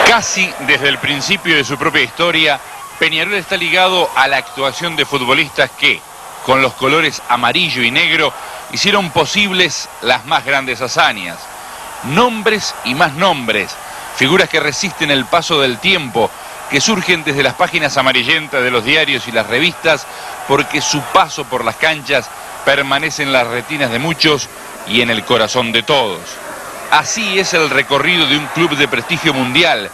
Casi desde el principio de su propia historia, Peñarol está ligado a la actuación de futbolistas que, con los colores amarillo y negro, hicieron posibles las más grandes hazañas. Nombres y más nombres, figuras que resisten el paso del tiempo, que surgen desde las páginas amarillentas de los diarios y las revistas, porque su paso por las canchas permanece en las retinas de muchos y en el corazón de todos. Así es el recorrido de un club de prestigio mundial,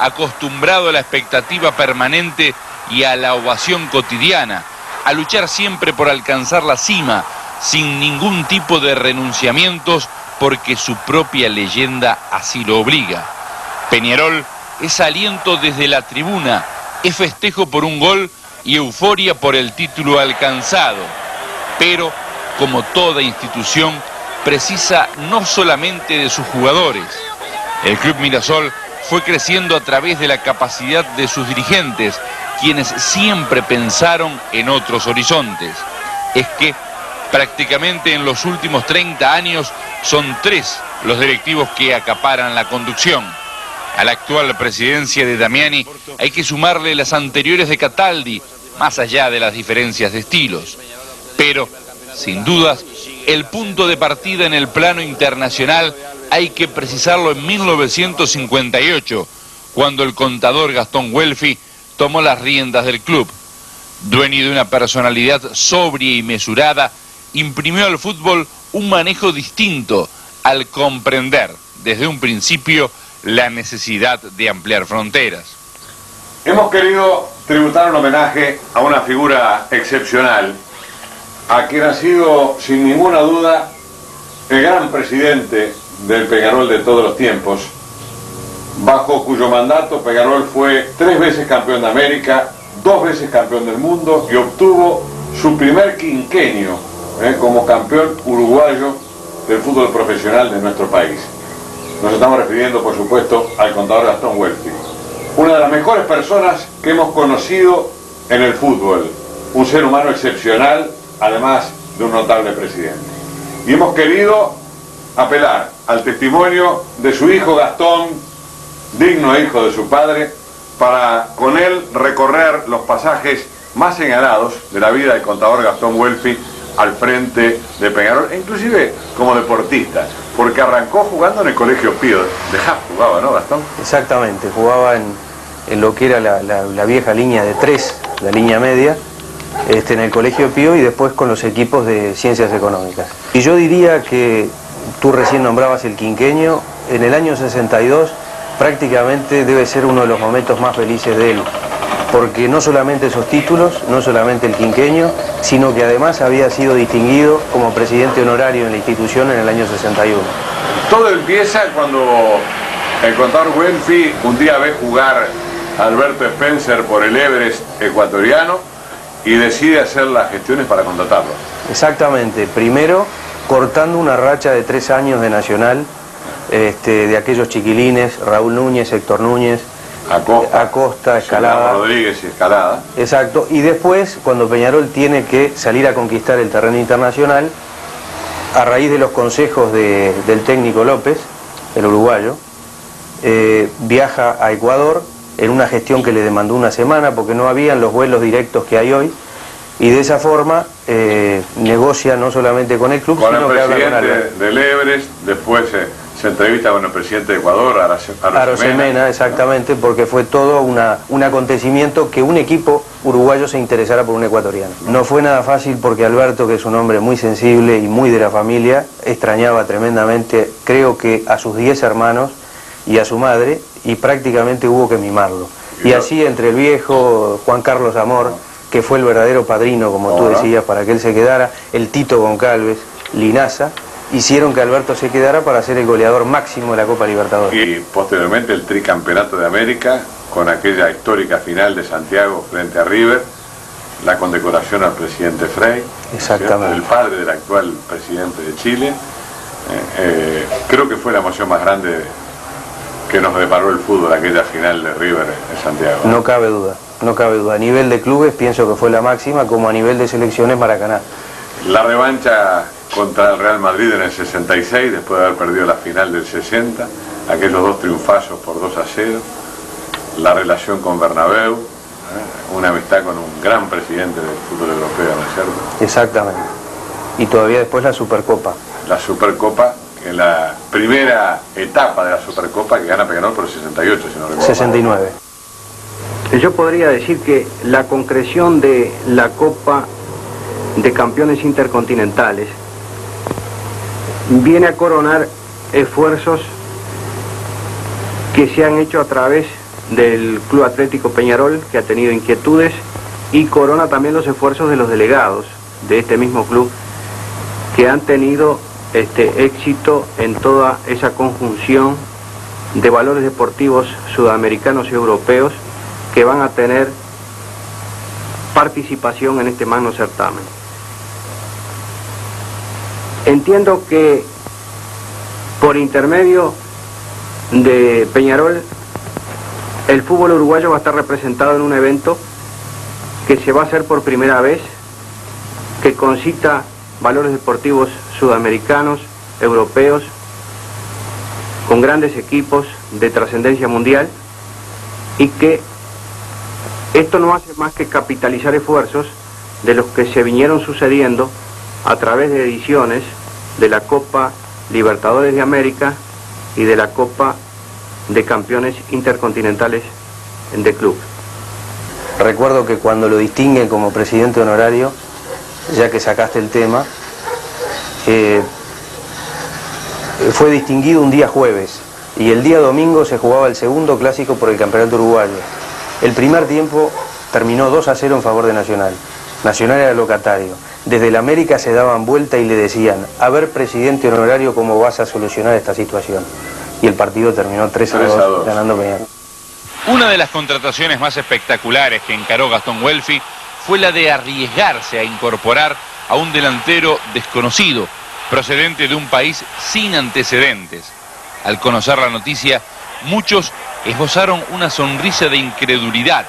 acostumbrado a la expectativa permanente y a la ovación cotidiana, a luchar siempre por alcanzar la cima, sin ningún tipo de renunciamientos, porque su propia leyenda así lo obliga. Peñarol es aliento desde la tribuna, es festejo por un gol y euforia por el título alcanzado. Pero, como toda institución, precisa no solamente de sus jugadores. El Club Mirasol fue creciendo a través de la capacidad de sus dirigentes, quienes siempre pensaron en otros horizontes. Es que prácticamente en los últimos 30 años son 3 los directivos que acaparan la conducción. A la actual presidencia de Damiani hay que sumarle las anteriores de Cataldi, más allá de las diferencias de estilos. Pero, sin dudas, el punto de partida en el plano internacional hay que precisarlo en 1958, cuando el contador Gastón Welfi tomó las riendas del club. Dueño de una personalidad sobria y mesurada, imprimió al fútbol un manejo distinto al comprender desde un principio la necesidad de ampliar fronteras. Hemos querido tributar un homenaje a una figura excepcional, a quien ha sido, sin ninguna duda, el gran presidente del Peñarol de todos los tiempos, bajo cuyo mandato Peñarol fue 3 veces campeón de América, 2 veces campeón del mundo y obtuvo su primer quinquenio como campeón uruguayo del fútbol profesional de nuestro país. Nos estamos refiriendo, por supuesto, al contador Gastón Welfi, una de las mejores personas que hemos conocido en el fútbol, un ser humano excepcional, además de un notable presidente. Y hemos querido apelar al testimonio de su hijo Gastón, digno hijo de su padre, para con él recorrer los pasajes más señalados de la vida del contador Gastón Welfi al frente de Peñarol, e inclusive como deportista, porque arrancó jugando en el Colegio Pío. De Haft jugaba, ¿no, Gastón? Exactamente, jugaba en lo que era la vieja línea de 3, la línea media, en el Colegio Pío y después con los equipos de Ciencias Económicas. Y yo diría que tú recién nombrabas el quinquenio, en el año 62 prácticamente debe ser uno de los momentos más felices de él, porque no solamente esos títulos, no solamente el quinquenio, sino que además había sido distinguido como presidente honorario en la institución en el año 61. Todo empieza cuando el contador Welfi un día ve jugar a Alberto Spencer por el Everest ecuatoriano y decide hacer las gestiones para contratarlo. Exactamente, primero cortando una racha de 3 años de Nacional, de aquellos chiquilines, Raúl Núñez, Héctor Núñez, Acosta, Escalada. Rodríguez y Escalada. Exacto, y después, cuando Peñarol tiene que salir a conquistar el terreno internacional, a raíz de los consejos del técnico López, el uruguayo, viaja a Ecuador en una gestión que le demandó una semana porque no habían los vuelos directos que hay hoy, y de esa forma negocia no solamente con el club, con sino el que habla con presidente del Everest, después se entrevista con el presidente de Ecuador, Arosemena, exactamente, porque fue todo un acontecimiento que un equipo uruguayo se interesara por un ecuatoriano. No fue nada fácil porque Alberto, que es un hombre muy sensible y muy de la familia, extrañaba tremendamente, creo que a sus 10 hermanos y a su madre, y prácticamente hubo que mimarlo. Y así entre el viejo Juan Carlos Amor, que fue el verdadero padrino, como tú decías, para que él se quedara, el Tito Goncalves, Linaza, hicieron que Alberto se quedara para ser el goleador máximo de la Copa Libertadores. Y posteriormente el tricampeonato de América, con aquella histórica final de Santiago frente a River, la condecoración al presidente Frei, exactamente, el padre del actual presidente de Chile. Creo que fue la emoción más grande que nos deparó el fútbol, aquella final de River en Santiago. No cabe duda, no cabe duda. A nivel de clubes pienso que fue la máxima, como a nivel de selecciones Maracaná. La revancha contra el Real Madrid en el 66, después de haber perdido la final del 60, aquellos 2 triunfazos por 2-0, la relación con Bernabéu, una amistad con un gran presidente del fútbol europeo, ¿no es cierto? Exactamente. Y todavía después la Supercopa. La Supercopa, que es la primera etapa de la Supercopa que gana Peñarol por el 68, si no recuerdo. 69. Yo podría decir que la concreción de la Copa de Campeones Intercontinentales viene a coronar esfuerzos que se han hecho a través del Club Atlético Peñarol, que ha tenido inquietudes, y corona también los esfuerzos de los delegados de este mismo club, que han tenido éxito en toda esa conjunción de valores deportivos sudamericanos y europeos que van a tener participación en este magno certamen. Entiendo que por intermedio de Peñarol el fútbol uruguayo va a estar representado en un evento que se va a hacer por primera vez, que concita valores deportivos sudamericanos, europeos, con grandes equipos de trascendencia mundial, y que esto no hace más que capitalizar esfuerzos de los que se vinieron sucediendo a través de ediciones de la Copa Libertadores de América y de la Copa de Campeones Intercontinentales de Club. Recuerdo que cuando lo distinguen como presidente honorario, ya que sacaste el tema, fue distinguido un día jueves y el día domingo se jugaba el segundo clásico por el campeonato uruguayo. El primer tiempo terminó 2-0 en favor de Nacional. Nacional era locatario. Desde el América se daban vuelta y le decían: a ver, presidente honorario, ¿cómo vas a solucionar esta situación? Y el partido terminó 3-2 ganando Peñarol. Una de las contrataciones más espectaculares que encaró Gastón Welfi fue la de arriesgarse a incorporar a un delantero desconocido, procedente de un país sin antecedentes. Al conocer la noticia, muchos esbozaron una sonrisa de incredulidad,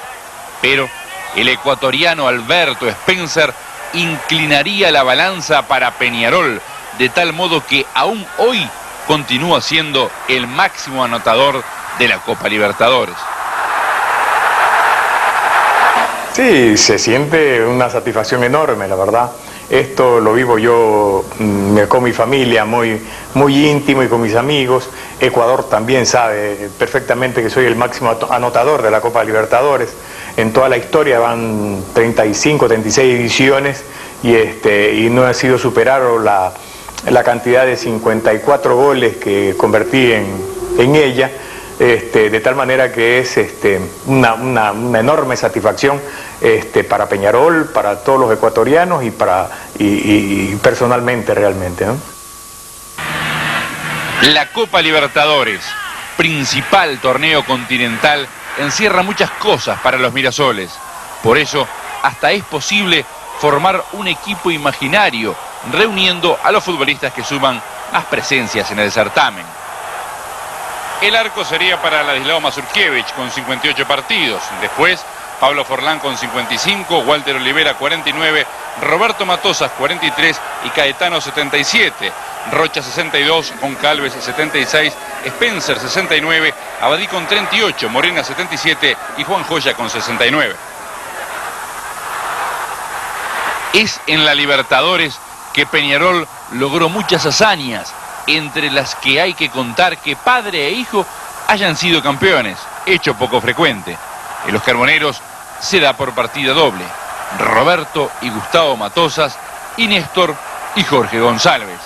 pero el ecuatoriano Alberto Spencer inclinaría la balanza para Peñarol, de tal modo que aún hoy continúa siendo el máximo anotador de la Copa Libertadores. Sí, se siente una satisfacción enorme, la verdad. Esto lo vivo yo con mi familia, muy íntimo, y con mis amigos. Ecuador también sabe perfectamente que soy el máximo anotador de la Copa Libertadores. En toda la historia van 35, 36 ediciones y no ha sido superado la cantidad de 54 goles que convertí en ella. De tal manera que es una enorme satisfacción para Peñarol, para todos los ecuatorianos y personalmente realmente, ¿no? La Copa Libertadores, principal torneo continental, encierra muchas cosas para los Mirasoles. Por eso, hasta es posible formar un equipo imaginario, reuniendo a los futbolistas que suman más presencias en el certamen. El arco sería para Ladislao Mazurkiewicz con 58 partidos. Después, Pablo Forlán con 55, Walter Olivera 49, Roberto Matosas 43 y Caetano 77. Rocha 62, Goncalves 76, Spencer 69, Abadí con 38, Morena 77 y Juan Joya con 69. Es en la Libertadores que Peñarol logró muchas hazañas, entre las que hay que contar que padre e hijo hayan sido campeones, hecho poco frecuente. En los carboneros se da por partida doble: Roberto y Gustavo Matosas, y Néstor y Jorge González.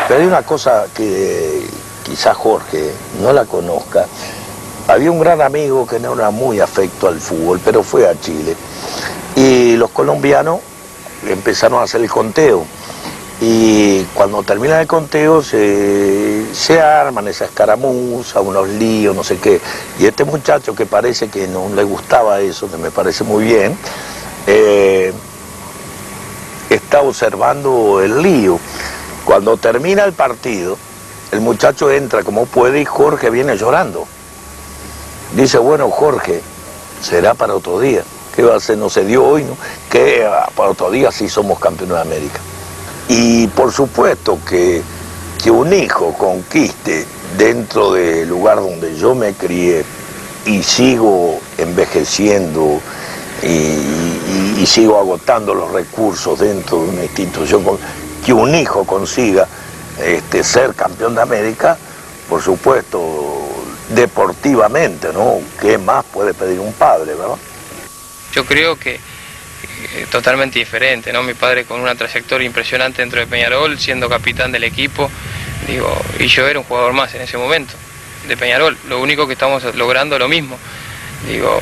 Pero hay una cosa que quizás Jorge no la conozca. Había un gran amigo que no era muy afecto al fútbol, pero fue a Chile. Y los colombianos empezaron a hacer el conteo. Y cuando termina el conteo se arman esa escaramuza, unos líos, no sé qué. Y este muchacho, que parece que no le gustaba eso, que me parece muy bien, está observando el lío. Cuando termina el partido, el muchacho entra como puede y Jorge viene llorando. Dice: bueno, Jorge, será para otro día. ¿Qué va a hacer? No se dio hoy, ¿no? Que para otro día sí somos campeones de América. Y por supuesto que un hijo conquiste dentro del lugar donde yo me crié y sigo envejeciendo y sigo agotando los recursos dentro de una institución, que un hijo consiga ser campeón de América, por supuesto, deportivamente, ¿no? ¿Qué más puede pedir un padre, verdad? Yo creo que totalmente diferente, ¿no? Mi padre con una trayectoria impresionante dentro de Peñarol, siendo capitán del equipo, digo, y yo era un jugador más en ese momento de Peñarol. Lo único que estamos logrando lo mismo, digo,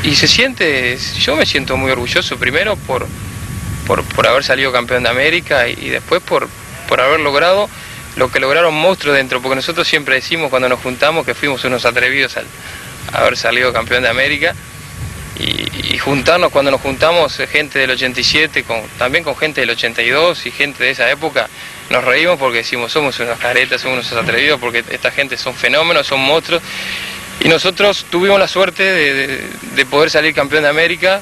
y se siente, yo me siento muy orgulloso primero por haber salido campeón de América y después por haber logrado lo que lograron monstruos dentro, porque nosotros siempre decimos cuando nos juntamos que fuimos unos atrevidos al haber salido campeón de América. Y juntarnos, cuando nos juntamos gente del 87, también con gente del 82 y gente de esa época, nos reímos porque decimos somos unos caretas, somos unos atrevidos, porque esta gente son fenómenos, son monstruos. Y nosotros tuvimos la suerte de poder salir campeón de América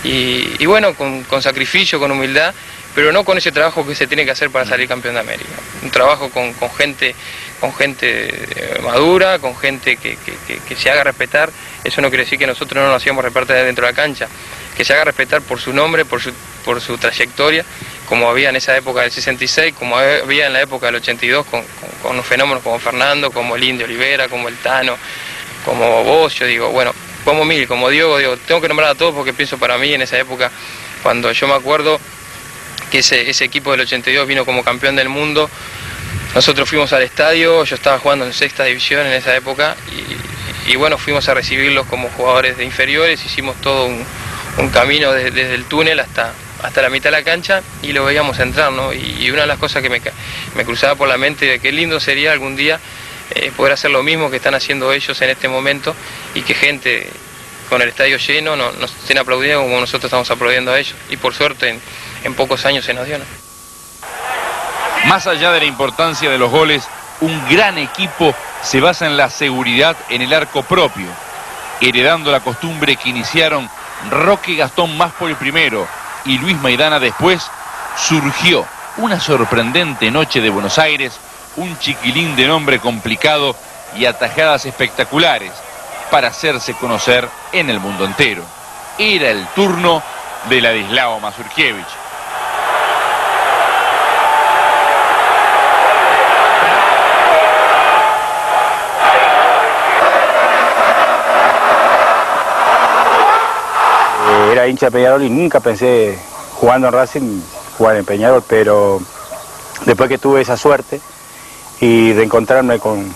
y bueno, con sacrificio, con humildad, pero no con ese trabajo que se tiene que hacer para salir campeón de América. Un trabajo con gente madura, con gente que se haga respetar. Eso no quiere decir que nosotros no nos hacíamos respetar dentro de la cancha, que se haga respetar por su nombre, por su trayectoria, como había en esa época del 66, como había en la época del 82, con los fenómenos como Fernando, como el Indio Olivera, como el Tano, como vos, yo digo, bueno, como Mil, como Diego, digo, tengo que nombrar a todos porque pienso para mí en esa época, cuando yo me acuerdo que ese equipo del 82 vino como campeón del mundo. Nosotros fuimos al estadio, yo estaba jugando en sexta división en esa época y bueno, fuimos a recibirlos como jugadores de inferiores, hicimos todo un camino desde el túnel hasta la mitad de la cancha y lo veíamos entrar, ¿no? Y una de las cosas que me cruzaba por la mente de qué lindo sería algún día poder hacer lo mismo que están haciendo ellos en este momento y que gente con el estadio lleno nos estén aplaudiendo como nosotros estamos aplaudiendo a ellos. Y por suerte en pocos años se nos dio, ¿no? Más allá de la importancia de los goles, un gran equipo se basa en la seguridad en el arco propio, heredando la costumbre que iniciaron Roque Gastón Máspoli primero y Luis Maidana después. Surgió una sorprendente noche de Buenos Aires, un chiquilín de nombre complicado y atajadas espectaculares para hacerse conocer en el mundo entero. Era el turno de Ladislao Mazurkiewicz. Era hincha de Peñarol y nunca pensé, jugando en Racing, jugar en Peñarol, pero después que tuve esa suerte y de encontrarme con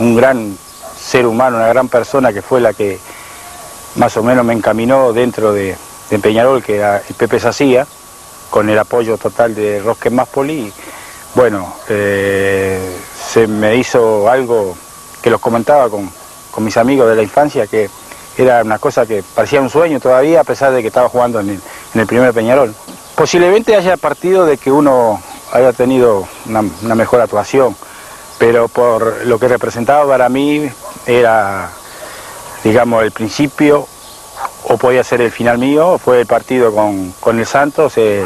un gran ser humano, una gran persona que fue la que más o menos me encaminó dentro de Peñarol, que era el Pepe Sacía, con el apoyo total de Roque Máspoli. Bueno, se me hizo algo que los comentaba con mis amigos de la infancia, que era una cosa que parecía un sueño todavía, a pesar de que estaba jugando en el primer Peñarol. Posiblemente haya partido de que uno haya tenido una mejor actuación, pero por lo que representaba para mí era, digamos, el principio, o podía ser el final mío. Fue el partido con el Santos en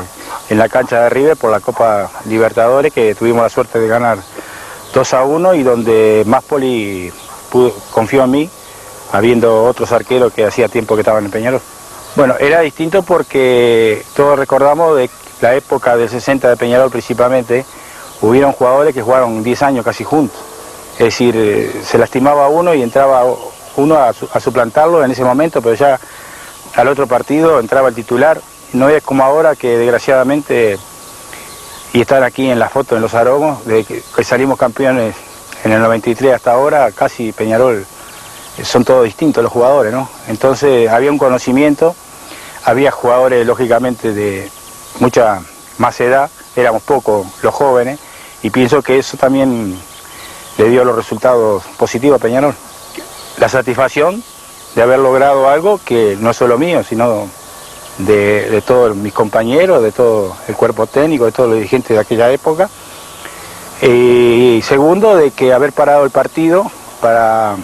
la cancha de River por la Copa Libertadores, que tuvimos la suerte de ganar 2-1 y donde Máspoli confió en mí, habiendo otros arqueros que hacía tiempo que estaban en Peñarol. Bueno, era distinto porque todos recordamos de la época del 60 de Peñarol principalmente, hubieron jugadores que jugaron 10 años casi juntos. Es decir, se lastimaba uno y entraba uno a suplantarlo en ese momento, pero ya al otro partido entraba el titular. No es como ahora que desgraciadamente, y están aquí en la foto en los aromos, de que salimos campeones en el 93 hasta ahora, casi Peñarol, son todos distintos los jugadores, ¿no? Entonces había un conocimiento, había jugadores lógicamente de mucha más edad, éramos pocos los jóvenes, y pienso que eso también le dio los resultados positivos a Peñarol. La satisfacción de haber logrado algo que no es solo mío, sino de todos mis compañeros, de todo el cuerpo técnico, de todos los dirigentes de aquella época. Y segundo, de que haber parado el partido para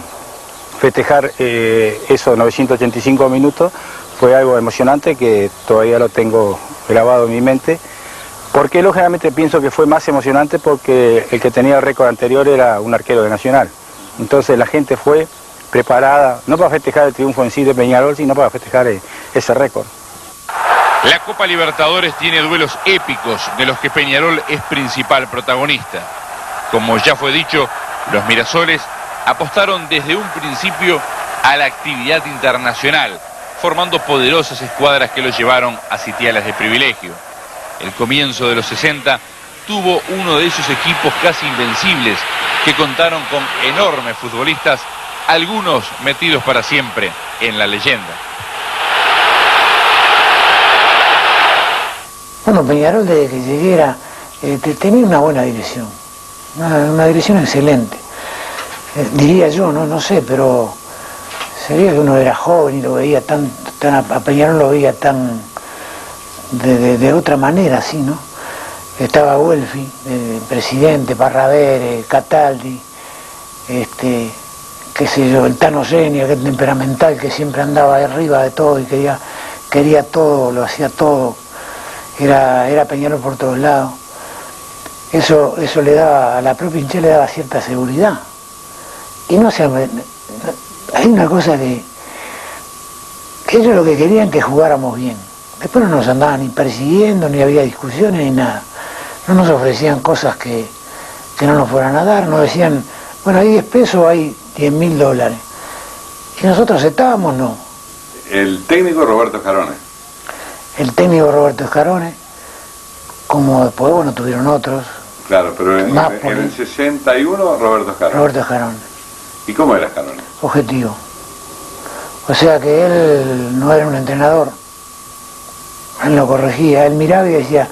festejar esos 985 minutos fue algo emocionante que todavía lo tengo grabado en mi mente, porque lógicamente pienso que fue más emocionante porque el que tenía el récord anterior era un arquero de Nacional. Entonces la gente fue preparada, no para festejar el triunfo en sí de Peñarol, sino para festejar ese récord. La Copa Libertadores tiene duelos épicos de los que Peñarol es principal protagonista. Como ya fue dicho, los Mirasoles apostaron desde un principio a la actividad internacional, formando poderosas escuadras que los llevaron a sitiales de privilegio. El comienzo de los 60 tuvo uno de esos equipos casi invencibles que contaron con enormes futbolistas, algunos metidos para siempre en la leyenda. Bueno, Peñarol desde que llegué tenía una buena dirección, una dirección excelente. Diría yo, no sé, pero sería que uno era joven y lo veía a Peñarol lo veía tan de otra manera, así, ¿no? Estaba Welfi, presidente, Parraver, Cataldi, qué sé yo, el Tano Genia, que es temperamental, que siempre andaba arriba de todo y quería todo, lo hacía todo. Era Peñarol por todos lados. Eso le daba, a la propia hinchada le daba cierta seguridad. Y no sé, hay una cosa que ellos lo que querían que jugáramos bien. Después no nos andaban ni persiguiendo, ni había discusiones, ni nada. No nos ofrecían cosas que no nos fueran a dar, nos decían, bueno, hay 10 pesos, hay $10.000. Y nosotros aceptábamos, no. El técnico Roberto Escarone. El técnico Roberto Escarone, como después, bueno, tuvieron otros. Claro, pero en el 61 Roberto Escarone. Roberto Escarone. ¿Y cómo era Escarone? Objetivo. O sea que él no era un entrenador. Él lo corregía, él miraba y decía,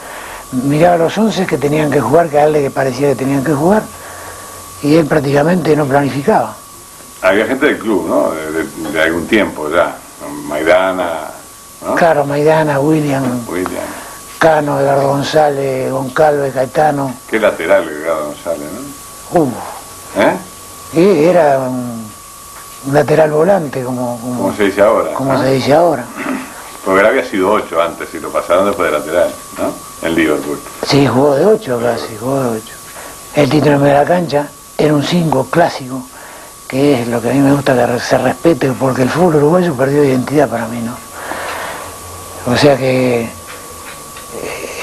miraba a los 11 que tenían que jugar, que a él le parecía que tenían que jugar, y él prácticamente no planificaba. Había gente del club, ¿no? De algún tiempo ya. Maidana, ¿no? Claro, Maidana, William, Cano, Edgardo González, Goncalves, Caetano. Qué lateral Edgardo González, ¿no? Y era un lateral volante, como se dice ahora. Como se dice ahora. Porque él había sido 8 antes y lo pasaron después de lateral, ¿no? En Liverpool. Sí, jugó de 8 casi, jugó de 8. El título en medio de la cancha era un 5 clásico, que es lo que a mí me gusta que se respete, porque el fútbol uruguayo perdió identidad para mí, ¿no? O sea que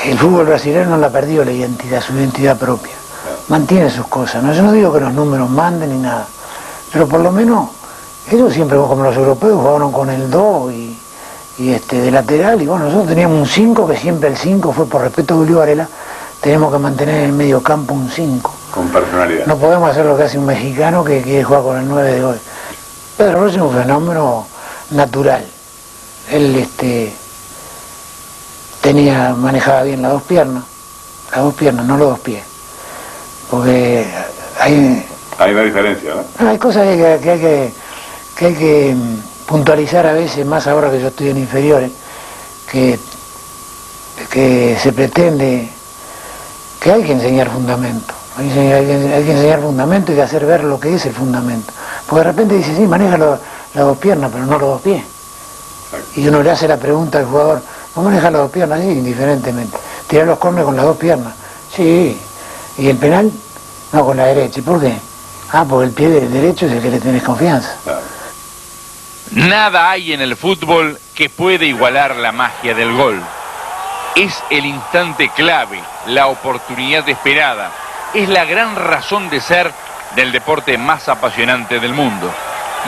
el fútbol brasileño no la ha perdido la identidad, su identidad propia. Mantiene sus cosas, ¿no? Yo no digo que los números manden ni nada, pero por lo menos ellos siempre, como los europeos, jugaron con el 2 y de lateral, y bueno, nosotros teníamos un 5, que siempre el 5 fue por respeto a Julio Varela, tenemos que mantener en el medio campo un 5. Con personalidad. No podemos hacer lo que hace un mexicano que quiere jugar con el 9 de hoy. Pedro Rossi es un fenómeno natural. Él manejaba bien las dos piernas, no los dos pies. Porque hay una diferencia, ¿no? Hay cosas que hay que puntualizar a veces, más ahora que yo estoy en inferiores, que se pretende que hay que enseñar fundamento. Hay que enseñar fundamento y hacer ver lo que es el fundamento. Porque de repente dice, sí, maneja las dos piernas, pero no los dos pies. Y uno le hace la pregunta al jugador, ¿no maneja las dos piernas? Sí, indiferentemente. Tirar los córneres con las dos piernas. Sí. ¿Y el penal? No, con la derecha. ¿Y por qué? Porque el pie derecho es el que le tenés confianza. Nada hay en el fútbol que pueda igualar la magia del gol. Es el instante clave, la oportunidad esperada. Es la gran razón de ser del deporte más apasionante del mundo.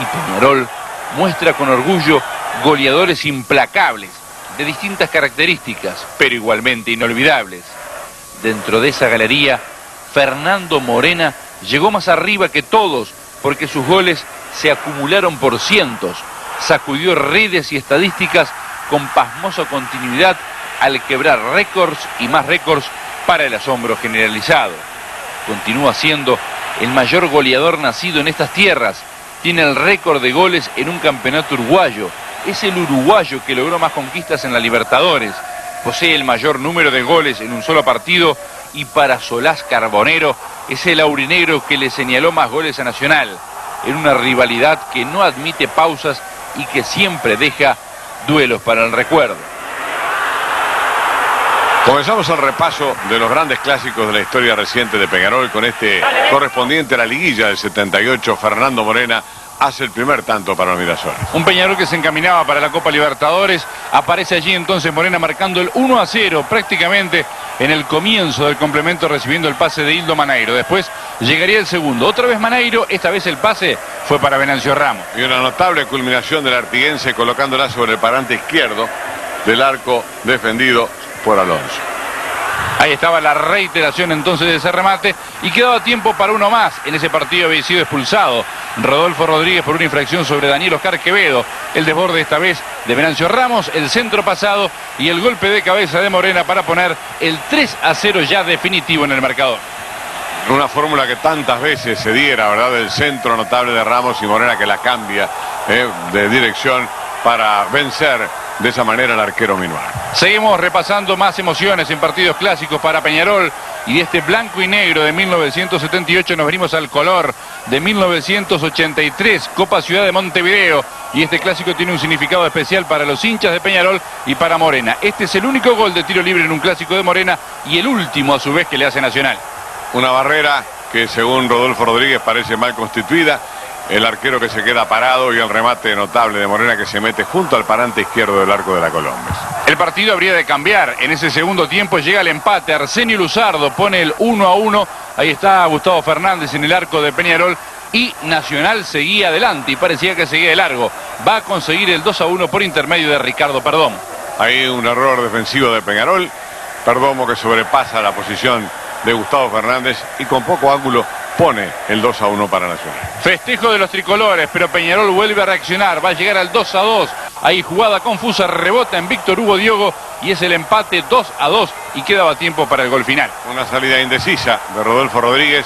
Y Peñarol muestra con orgullo goleadores implacables, de distintas características, pero igualmente inolvidables. Dentro de esa galería, Fernando Morena llegó más arriba que todos, porque sus goles se acumularon por cientos. Sacudió redes y estadísticas con pasmosa continuidad al quebrar récords y más récords para el asombro generalizado. Continúa siendo el mayor goleador nacido en estas tierras. Tiene el récord de goles en un campeonato uruguayo. Es el uruguayo que logró más conquistas en la Libertadores. Posee el mayor número de goles en un solo partido y para Solás Carbonero es el aurinegro que le señaló más goles a Nacional, en una rivalidad que no admite pausas y que siempre deja duelos para el recuerdo. Comenzamos el repaso de los grandes clásicos de la historia reciente de Peñarol con este correspondiente a la liguilla del 78, Fernando Morena, hace el primer tanto para los Mirasoles. Un Peñarol que se encaminaba para la Copa Libertadores. Aparece allí entonces Morena marcando el 1-0 prácticamente en el comienzo del complemento, recibiendo el pase de Hildo Maneiro. Después llegaría el segundo. Otra vez Maneiro, esta vez el pase fue para Venancio Ramos. Y una notable culminación del artiguense colocándola sobre el parante izquierdo del arco defendido por Alonso. Ahí estaba la reiteración entonces de ese remate y quedaba tiempo para uno más. En ese partido había sido expulsado Rodolfo Rodríguez por una infracción sobre Daniel Oscar Quevedo. El desborde esta vez de Venancio Ramos, el centro pasado y el golpe de cabeza de Morena para poner el 3-0 ya definitivo en el marcador. Una fórmula que tantas veces se diera, ¿verdad? Del centro notable de Ramos y Morena que la cambia de dirección para vencer de esa manera al arquero Minuar. Seguimos repasando más emociones en partidos clásicos para Peñarol y de este blanco y negro de 1978 nos venimos al color de 1983, Copa Ciudad de Montevideo, y este clásico tiene un significado especial para los hinchas de Peñarol y para Morena. Este es el único gol de tiro libre en un clásico de Morena y el último a su vez que le hace Nacional. Una barrera que según Rodolfo Rodríguez parece mal constituida. El arquero que se queda parado y el remate notable de Morena que se mete junto al parante izquierdo del arco de la Colombes. El partido habría de cambiar. En ese segundo tiempo llega el empate. Arsenio Luzardo pone el 1-1. Ahí está Gustavo Fernández en el arco de Peñarol. Y Nacional seguía adelante y parecía que seguía de largo. Va a conseguir el 2-1 por intermedio de Ricardo Perdomo. Ahí un error defensivo de Peñarol. Perdomo que sobrepasa la posición de Gustavo Fernández y con poco ángulo pone el 2-1 para Nacional. Festejo de los tricolores, pero Peñarol vuelve a reaccionar, va a llegar al 2-2. Ahí jugada confusa, rebota en Víctor Hugo Diogo y es el empate 2-2 y quedaba tiempo para el gol final. Una salida indecisa de Rodolfo Rodríguez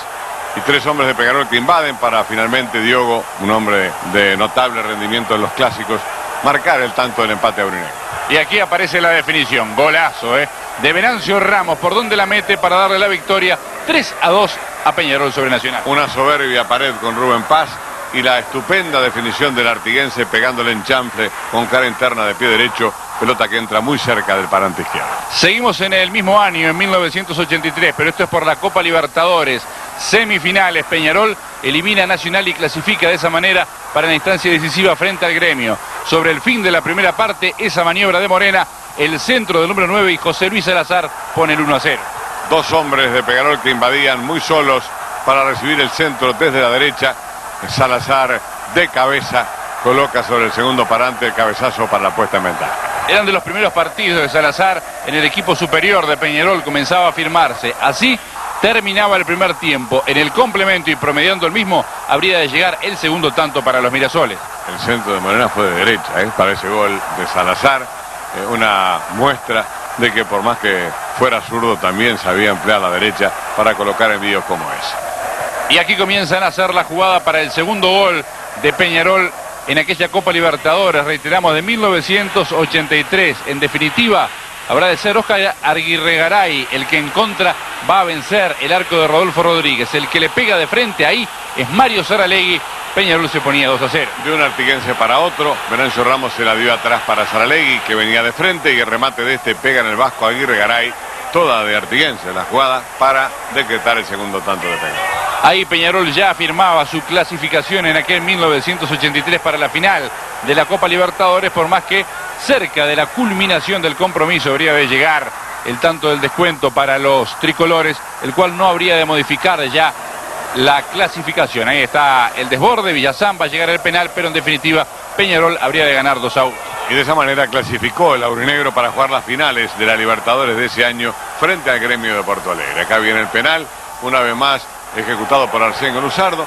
y tres hombres de Peñarol que invaden para finalmente Diogo, un hombre de notable rendimiento en los clásicos, marcar el tanto del empate aurinegro. Y aquí aparece la definición, golazo de Venancio Ramos, por donde la mete para darle la victoria 3-2 a Peñarol sobre Nacional. Una soberbia pared con Rubén Paz y la estupenda definición del artiguense pegándole en chanfle con cara interna de pie derecho, pelota que entra muy cerca del parante izquierdo. Seguimos en el mismo año, en 1983, pero esto es por la Copa Libertadores. Semifinales, Peñarol elimina a Nacional y clasifica de esa manera para la instancia decisiva frente al Gremio. Sobre el fin de la primera parte, esa maniobra de Morena, el centro del número 9 y José Luis Salazar pone el 1-0. Dos hombres de Peñarol que invadían muy solos para recibir el centro desde la derecha. Salazar de cabeza coloca sobre el segundo parante el cabezazo para la puesta en ventaja. Eran de los primeros partidos de Salazar en el equipo superior de Peñarol, comenzaba a firmarse. Así terminaba el primer tiempo. En el complemento y promediando el mismo, habría de llegar el segundo tanto para los Mirasoles. El centro de Morena fue de derecha para ese gol de Salazar. Una muestra de que por más que fuera zurdo también sabía emplear la derecha para colocar envíos como ese. Y aquí comienzan a hacer la jugada para el segundo gol de Peñarol en aquella Copa Libertadores, reiteramos, de 1983. En definitiva, habrá de ser Oscar Aguirregaray el que en contra va a vencer el arco de Rodolfo Rodríguez. El que le pega de frente ahí es Mario Saralegui. Peñarol se ponía 2-0. De un artiguense para otro, Venancio Ramos se la dio atrás para Saralegui, que venía de frente, y el remate de este pega en el vasco Aguirregaray, toda de artiguense la jugada para decretar el segundo tanto de Peñarol. Ahí Peñarol ya afirmaba su clasificación en aquel 1983 para la final de la Copa Libertadores, por más que cerca de la culminación del compromiso habría de llegar el tanto del descuento para los tricolores, el cual no habría de modificar ya la clasificación. Ahí está el desborde, Villazán va a llegar al penal, pero en definitiva Peñarol habría de ganar 2-1. Y de esa manera clasificó el aurinegro para jugar las finales de la Libertadores de ese año frente al Gremio de Porto Alegre. Acá viene el penal, una vez más ejecutado por Arsenio Luzardo,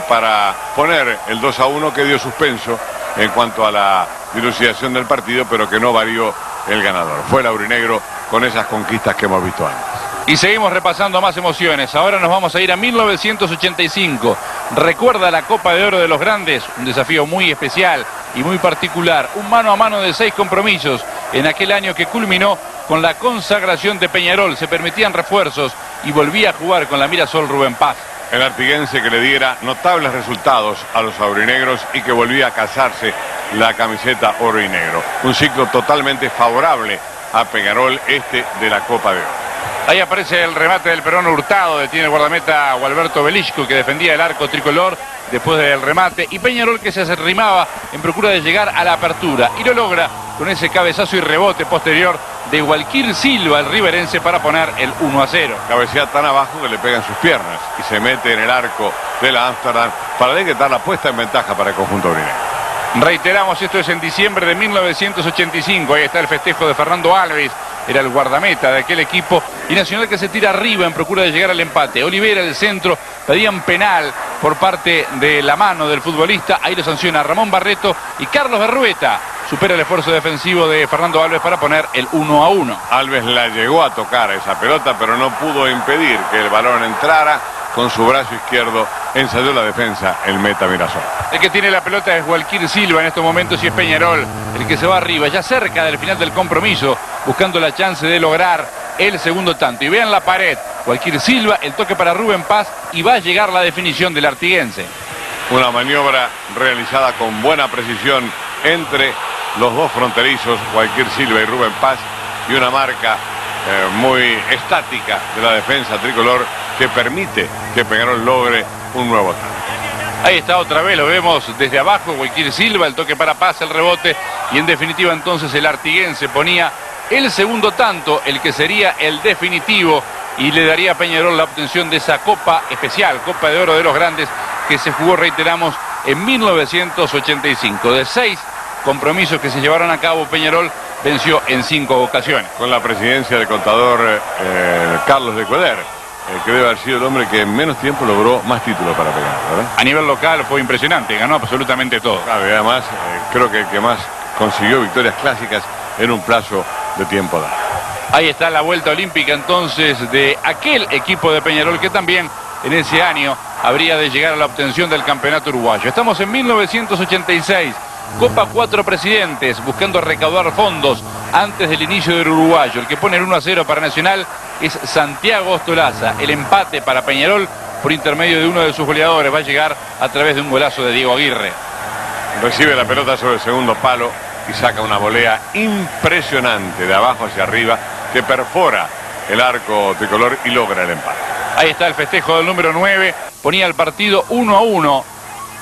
para poner el 2-1 que dio suspenso en cuanto a la dilucidación del partido, pero que no varió el ganador. Fue el aurinegro con esas conquistas que hemos visto antes. Y seguimos repasando más emociones. Ahora nos vamos a ir a 1985. Recuerda la Copa de Oro de los Grandes, un desafío muy especial y muy particular. Un mano a mano de 6 compromisos en aquel año que culminó con la consagración de Peñarol. Se permitían refuerzos y volvía a jugar con la Mirasol Rubén Paz. El artiguense que le diera notables resultados a los aurinegros y que volvía a calzarse la camiseta oro y negro. Un ciclo totalmente favorable a Peñarol de la Copa de Oro. Ahí aparece el remate del Perón Hurtado, detiene el guardameta Gualberto Belichko, que defendía el arco tricolor después del remate, y Peñarol que se arrimaba en procura de llegar a la apertura, y lo logra con ese cabezazo y rebote posterior de Walquir Silva, el riverense, para poner el 1-0. Cabecea tan abajo que le pegan sus piernas y se mete en el arco de la Amsterdam para decretar la puesta en ventaja para el conjunto aurinegro. Reiteramos, esto es en diciembre de 1985, ahí está el festejo de Fernando Alves, era el guardameta de aquel equipo, y Nacional que se tira arriba en procura de llegar al empate. Olivera, el centro, pedían penal por parte de la mano del futbolista, ahí lo sanciona Ramón Barreto, y Carlos Berrueta supera el esfuerzo defensivo de Fernando Alves para poner el 1-1. Alves la llegó a tocar a esa pelota, pero no pudo impedir que el balón entrara. Con su brazo izquierdo ensayó la defensa el meta Mirasol. El que tiene la pelota es Walquir Silva en estos momentos y es Peñarol el que se va arriba, ya cerca del final del compromiso, buscando la chance de lograr el segundo tanto. Y vean la pared, Walquir Silva, el toque para Rubén Paz, y va a llegar la definición del artiguense. Una maniobra realizada con buena precisión entre los dos fronterizos, Walquir Silva y Rubén Paz, y una marca muy estática de la defensa tricolor que permite que Peñarol logre un nuevo tanto. Ahí está otra vez, lo vemos desde abajo, Walquir Silva, el toque para Paz, el rebote, y en definitiva entonces el artiguense ponía el segundo tanto, el que sería el definitivo, y le daría a Peñarol la obtención de esa Copa especial, Copa de Oro de los Grandes, que se jugó, reiteramos, en 1985. De 6 compromisos que se llevaron a cabo, Peñarol venció en 5 ocasiones. Con la presidencia del contador Carlos de Cueder, que debe haber sido el hombre que en menos tiempo logró más títulos para Peñarol, ¿verdad? A nivel local fue impresionante, ganó absolutamente todo. Claro, y además creo que el que más consiguió victorias clásicas en un plazo de tiempo dado. Ahí está la vuelta olímpica entonces de aquel equipo de Peñarol que también en ese año habría de llegar a la obtención del campeonato uruguayo. Estamos en 1986. Copa 4 Presidentes, buscando recaudar fondos antes del inicio del uruguayo. El que pone el 1-0 para Nacional es Santiago Ostolaza. El empate para Peñarol por intermedio de uno de sus goleadores va a llegar a través de un golazo de Diego Aguirre. Recibe la pelota sobre el segundo palo y saca una volea impresionante de abajo hacia arriba que perfora el arco tricolor y logra el empate. Ahí está el festejo del número 9, ponía el partido 1-1.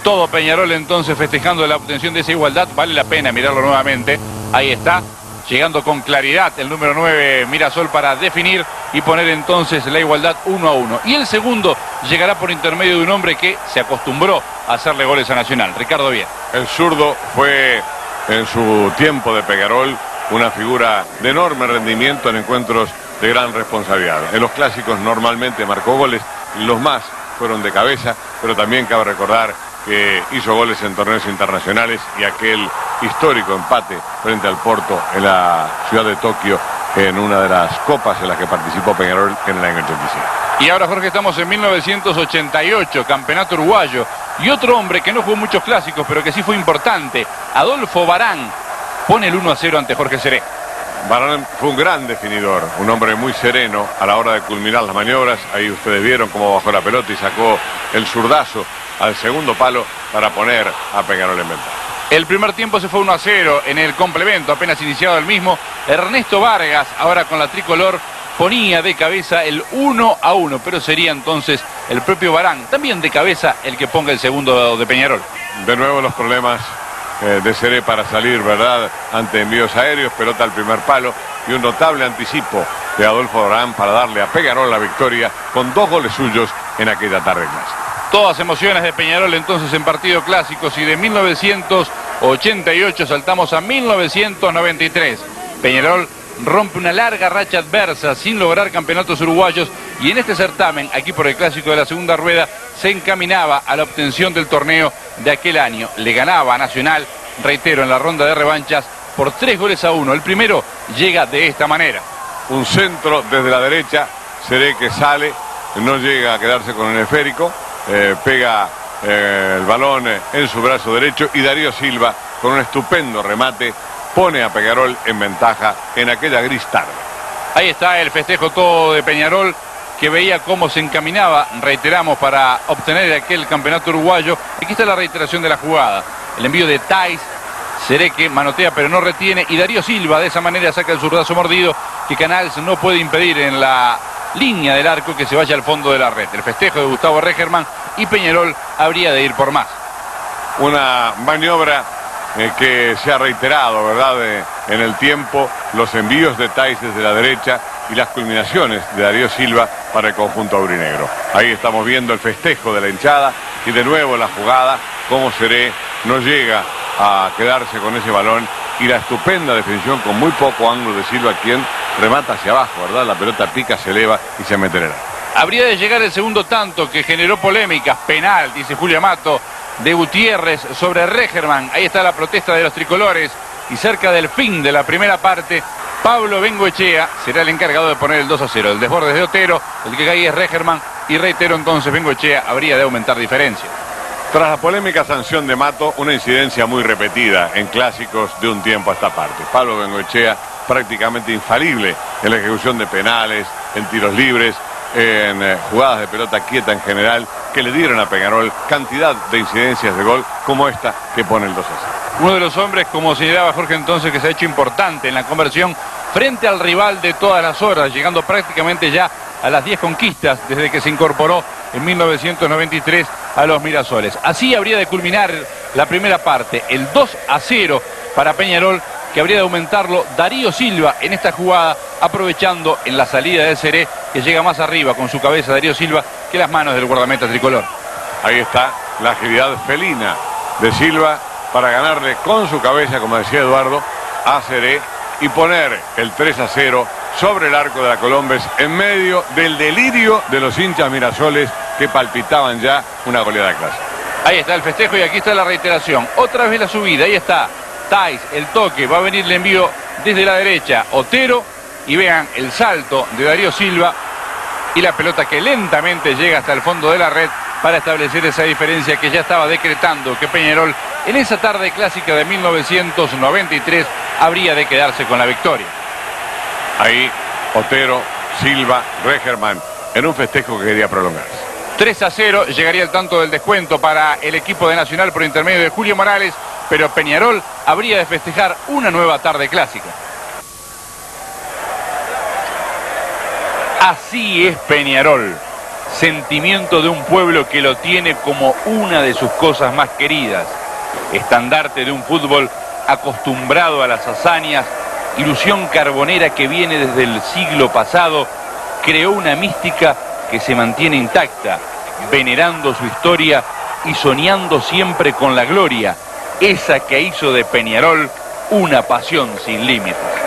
Todo Peñarol entonces festejando la obtención de esa igualdad, vale la pena mirarlo nuevamente. Ahí está, llegando con claridad el número 9 Mirasol para definir y poner entonces la igualdad 1-1. Y el segundo llegará por intermedio de un hombre que se acostumbró a hacerle goles a Nacional, Ricardo Viera. El zurdo fue en su tiempo de Peñarol una figura de enorme rendimiento en encuentros de gran responsabilidad. En los clásicos normalmente marcó goles, los más fueron de cabeza, pero también cabe recordar que hizo goles en torneos internacionales y aquel histórico empate frente al Porto en la ciudad de Tokio en una de las copas en las que participó Peñarol en el año 87. Y ahora, Jorge, estamos en 1988, campeonato uruguayo, y otro hombre que no jugó muchos clásicos pero que sí fue importante, Adolfo Barán, pone el 1-0 ante Jorge Seré. Barán fue un gran definidor, un hombre muy sereno a la hora de culminar las maniobras. Ahí ustedes vieron cómo bajó la pelota y sacó el zurdazo al segundo palo para poner a Peñarol en ventaja. El primer tiempo se fue 1-0 en el complemento, apenas iniciado el mismo. Ernesto Vargas, ahora con la tricolor, ponía de cabeza el 1-1, pero sería entonces el propio Barán, también de cabeza, el que ponga el segundo de Peñarol. De nuevo los problemas de Seré para salir, ¿verdad? Ante envíos aéreos, pelota al primer palo y un notable anticipo de Adolfo Barán para darle a Peñarol la victoria con 2 goles suyos en aquella tarde clásica. Todas emociones de Peñarol entonces en partidos clásicos, y de 1988 saltamos a 1993. Peñarol rompe una larga racha adversa sin lograr campeonatos uruguayos, y en este certamen, aquí por el clásico de la segunda rueda, se encaminaba a la obtención del torneo de aquel año. Le ganaba a Nacional, reitero, en la ronda de revanchas por 3-1. El primero llega de esta manera. Un centro desde la derecha, Seré que sale, no llega a quedarse con el esférico, pega el balón en su brazo derecho, y Darío Silva con un estupendo remate pone a Peñarol en ventaja en aquella gris tarde. Ahí está el festejo todo de Peñarol, que veía cómo se encaminaba, reiteramos, para obtener aquel campeonato uruguayo. Aquí está la reiteración de la jugada. El envío de Tais, Seré que manotea pero no retiene, y Darío Silva de esa manera saca el zurdazo mordido que Canals no puede impedir en la línea del arco que se vaya al fondo de la red. El festejo de Gustavo Regerman y Peñarol habría de ir por más. Una maniobra que se ha reiterado, ¿verdad?, en el tiempo, los envíos de Thais desde la derecha y las culminaciones de Darío Silva para el conjunto aurinegro. Ahí estamos viendo el festejo de la hinchada y de nuevo la jugada, cómo Seré no llega a quedarse con ese balón y la estupenda definición con muy poco ángulo de Silva, quien remata hacia abajo, ¿verdad? La pelota pica, se eleva y se mete en el arco. Habría de llegar el segundo tanto que generó polémicas, penal, dice Julio Amato, de Gutiérrez sobre Regerman. Ahí está la protesta de los tricolores y cerca del fin de la primera parte, Pablo Bengoechea será el encargado de poner el 2-0. El desborde de Otero, el que cae es Regerman y reitero entonces Bengoechea habría de aumentar diferencia. Tras la polémica sanción de Mato, una incidencia muy repetida en clásicos de un tiempo a esta parte. Pablo Bengoechea prácticamente infalible en la ejecución de penales, en tiros libres, en jugadas de pelota quieta en general, que le dieron a Peñarol cantidad de incidencias de gol como esta que pone el 2-0. Uno de los hombres, como señalaba Jorge entonces, que se ha hecho importante en la conversión frente al rival de todas las horas, llegando prácticamente ya a las 10 conquistas desde que se incorporó en 1993 a los Mirasoles. Así habría de culminar la primera parte, el 2-0 para Peñarol, que habría de aumentarlo Darío Silva en esta jugada, aprovechando en la salida de Seré, que llega más arriba con su cabeza Darío Silva que las manos del guardameta tricolor. Ahí está la agilidad felina de Silva para ganarle con su cabeza, como decía Eduardo, a Seré y poner el 3-0 sobre el arco de la Colombes en medio del delirio de los hinchas Mirasoles que palpitaban ya una goleada clásica. Ahí está el festejo y aquí está la reiteración. Otra vez la subida, ahí está Thais, el toque, va a venir el envío desde la derecha, Otero, y vean el salto de Darío Silva y la pelota que lentamente llega hasta el fondo de la red para establecer esa diferencia que ya estaba decretando que Peñarol en esa tarde clásica de 1993 habría de quedarse con la victoria. Ahí Otero, Silva, Regerman en un festejo que quería prolongarse. 3-0, llegaría el tanto del descuento para el equipo de Nacional por intermedio de Julio Morales, pero Peñarol habría de festejar una nueva tarde clásica. Así es Peñarol, sentimiento de un pueblo que lo tiene como una de sus cosas más queridas, estandarte de un fútbol acostumbrado a las hazañas, ilusión carbonera que viene desde el siglo pasado, creó una mística que se mantiene intacta, venerando su historia y soñando siempre con la gloria, esa que hizo de Peñarol una pasión sin límites.